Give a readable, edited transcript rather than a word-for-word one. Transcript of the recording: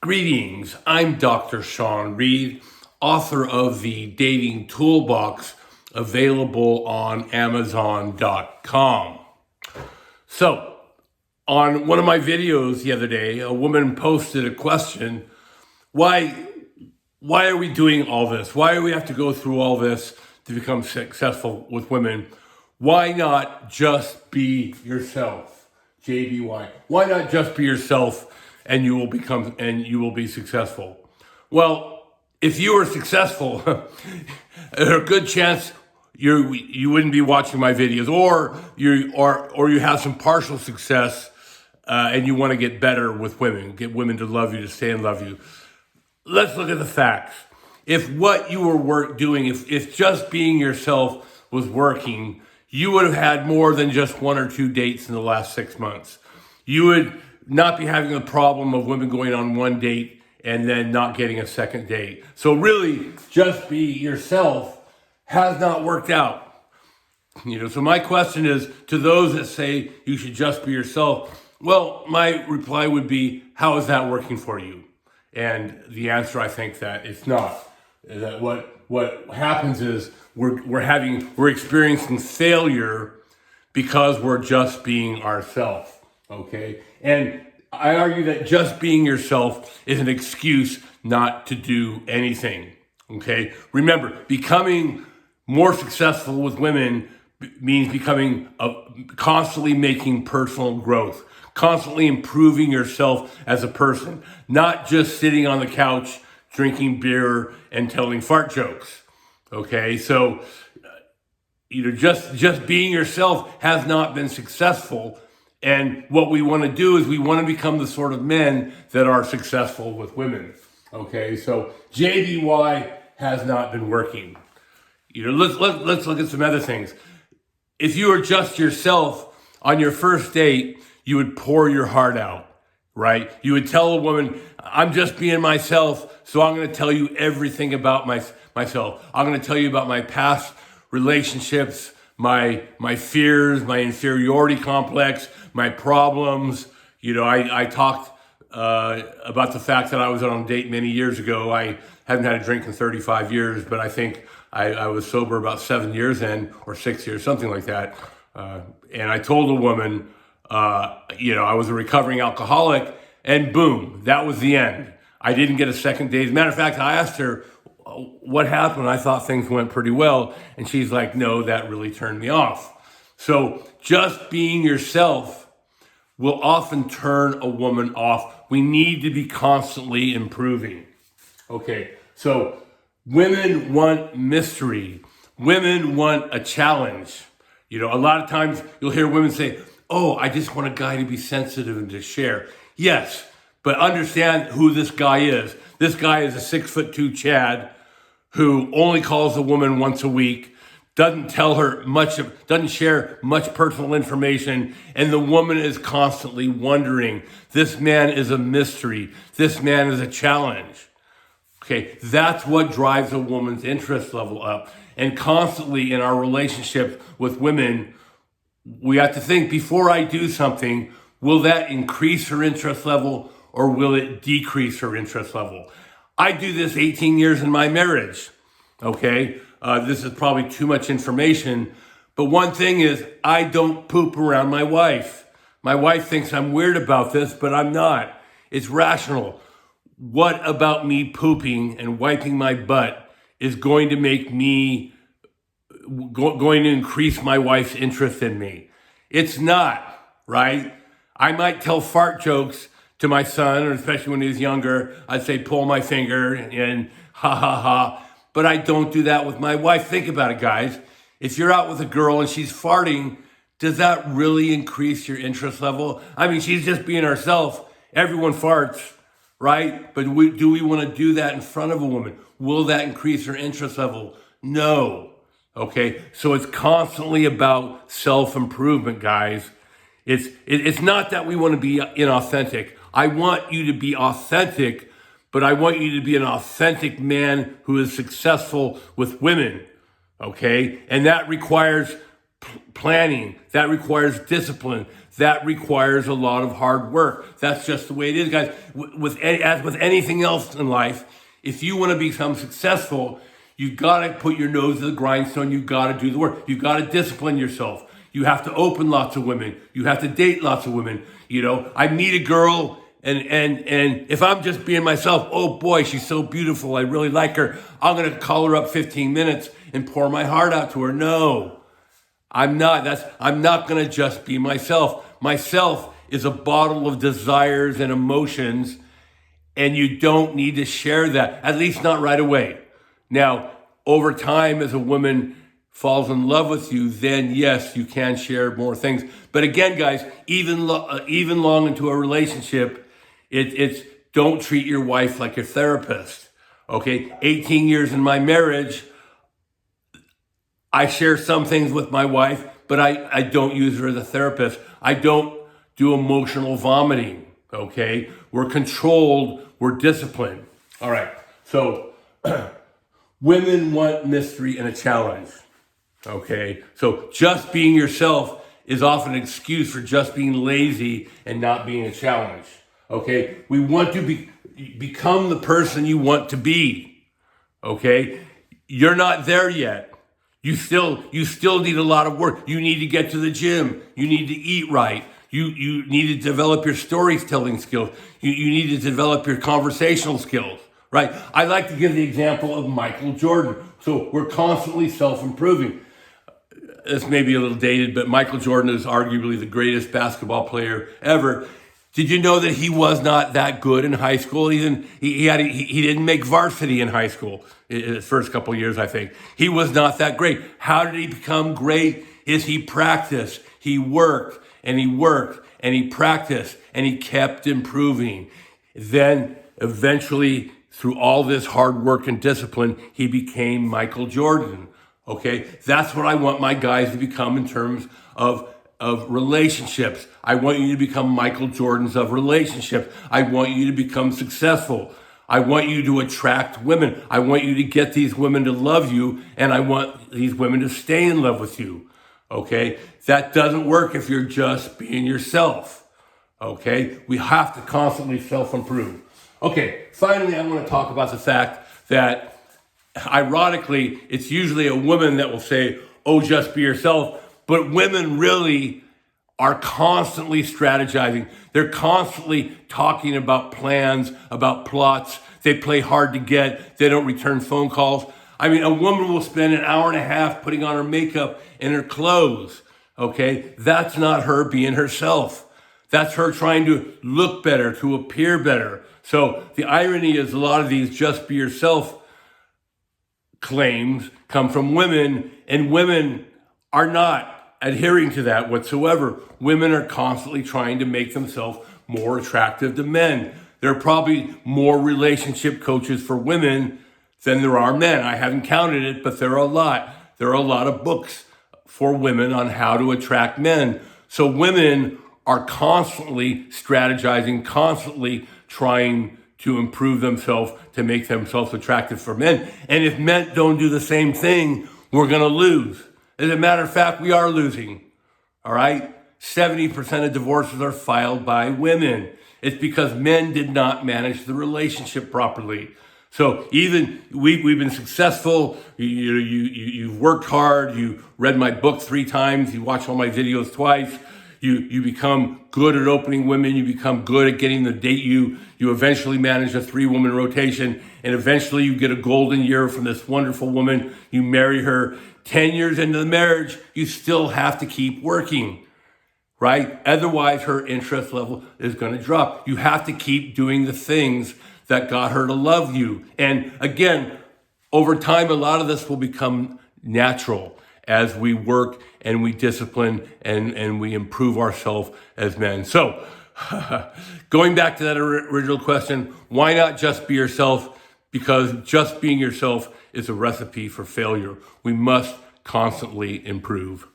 Greetings, I'm Dr. Sean Reed, author of the Dating Toolbox, available on Amazon.com. So, on one of my videos the other day, a woman posted a question, why are we doing all this? Why do we have to go through all this to become successful with women? Why not just be yourself? JBYing. Why not just be yourself and you will be successful? Well, if you were successful, there's a good chance you wouldn't be watching my videos, or you have some partial success and you want to get better with women, get women to love you, to stay and love you. Let's look at the facts. If what you were doing, if just being yourself was working, you would have had more than just 1 or 2 dates in the last 6 months. You would not be having the problem of women going on 1 date and then not getting a second date. So really, just be yourself has not worked out. So my question is to those that say you should just be yourself. Well, my reply would be, how is that working for you? And the answer, I think that it's not. That what happens is we're experiencing failure because we're just being ourselves. Okay? And I argue that just being yourself is an excuse not to do anything. Okay? Remember, becoming more successful with women means constantly making personal growth, constantly improving yourself as a person, not just sitting on the couch, drinking beer and telling fart jokes. Okay? So, just being yourself has not been successful. And what we want to do is we want to become the sort of men that are successful with women. Okay, so JBY has not been working. Let's look at some other things. If you were just yourself on your first date, you would pour your heart out, right? You would tell a woman, I'm just being myself, so I'm going to tell you everything about myself. I'm going to tell you about my past relationships, my fears, my inferiority complex, my problems. I talked about the fact that I was on a date many years ago. I haven't had a drink in 35 years, but I think I was sober about 7 years in, or 6 years, something like that. And I told a woman, I was a recovering alcoholic, and boom, that was the end. I didn't get a second date. As a matter of fact, I asked her what happened. I thought things went pretty well. And she's like, no, that really turned me off. So just being yourself will often turn a woman off. We need to be constantly improving. Okay, so women want mystery. Women want a challenge. A lot of times you'll hear women say, oh, I just want a guy to be sensitive and to share. Yes, but understand who this guy is. This guy is a 6'2" Chad who only calls a woman once a week, doesn't share much personal information, and the woman is constantly wondering, this man is a mystery, this man is a challenge. Okay, that's what drives a woman's interest level up. And constantly in our relationship with women, we have to think, before I do something, will that increase her interest level or will it decrease her interest level? I do this 18 years in my marriage, okay? This is probably too much information, but one thing is I don't poop around my wife. My wife thinks I'm weird about this, but I'm not. It's rational. What about me pooping and wiping my butt is going to make me, going to increase my wife's interest in me? It's not, right? I might tell fart jokes to my son, or especially when he was younger. I'd say, pull my finger and ha ha ha. But I don't do that with my wife. Think about it, guys. If you're out with a girl and she's farting, does that really increase your interest level? I mean, she's just being herself. Everyone farts, right? But do we want to do that in front of a woman? Will that increase her interest level? No. Okay, so it's constantly about self-improvement, guys. It's not that we want to be inauthentic. I want you to be authentic, but I want you to be an authentic man who is successful with women, okay? And that requires planning. That requires discipline. that requires a lot of hard work. That's just the way it is, guys. As with anything else in life, if you want to become successful, you got to put your nose to the grindstone. You got to do the work. You got to discipline yourself. You have to open lots of women. You have to date lots of women. You know, I meet a girl and if I'm just being myself, oh boy, she's so beautiful, I really like her, I'm going to call her up 15 minutes and pour my heart out to her. No, I'm not. I'm not going to just be myself. Myself is a bottle of desires and emotions, and you don't need to share that, at least not right away. Now, over time, as a woman falls in love with you, then yes, you can share more things. But again, guys, even long into a relationship, it's don't treat your wife like a therapist. Okay, 18 years in my marriage, I share some things with my wife, but I don't use her as a therapist. I don't do emotional vomiting. Okay, we're controlled, we're disciplined. All right, so women want mystery and a challenge. Okay, so just being yourself is often an excuse for just being lazy and not being a challenge. Okay, we want to become the person you want to be. Okay, you're not there yet. You still need a lot of work. You need to get to the gym. You need to eat right. You need to develop your storytelling skills. You need to develop your conversational skills. Right? I like to give the example of Michael Jordan. So we're constantly self-improving. This may be a little dated, but Michael Jordan is arguably the greatest basketball player ever. Did you know that he was not that good in high school? He didn't make varsity in high school in his first couple of years, I think. He was not that great. How did he become great? He practiced, he worked, and he practiced, and he kept improving. Then eventually, through all this hard work and discipline, he became Michael Jordan. Okay, that's what I want my guys to become in terms of relationships. I want you to become Michael Jordans of relationships. I want you to become successful. I want you to attract women. I want you to get these women to love you, and I want these women to stay in love with you. Okay, that doesn't work if you're just being yourself. Okay, we have to constantly self-improve. Okay, finally, I want to talk about the fact that ironically, it's usually a woman that will say, oh, just be yourself. But women really are constantly strategizing. They're constantly talking about plans, about plots. They play hard to get. They don't return phone calls. I mean, a woman will spend an hour and a half putting on her makeup and her clothes. Okay, that's not her being herself. That's her trying to look better, to appear better. So the irony is a lot of these just be yourself claims come from women, and women are not adhering to that whatsoever. Women are constantly trying to make themselves more attractive to men. There are probably more relationship coaches for women than there are men. I haven't counted it, but there are a lot. There are a lot of books for women on how to attract men. So women are constantly strategizing, constantly trying to improve themselves, to make themselves attractive for men. And if men don't do the same thing, we're going to lose. As a matter of fact, we are losing. All right? 70% of divorces are filed by women. It's because men did not manage the relationship properly. So even we've been successful. You've worked hard. You read my book 3 times. You watch all my videos twice. You become good at opening women. You become good at getting them to date you. You eventually manage a 3-woman rotation, and eventually you get a golden year from this wonderful woman. You marry her. 10 years into the marriage, you still have to keep working, right? Otherwise, her interest level is going to drop. You have to keep doing the things that got her to love you. And again, over time, a lot of this will become natural as we work and we discipline and we improve ourselves as men. So going back to that original question, why not just be yourself? Because just being yourself is a recipe for failure. We must constantly improve.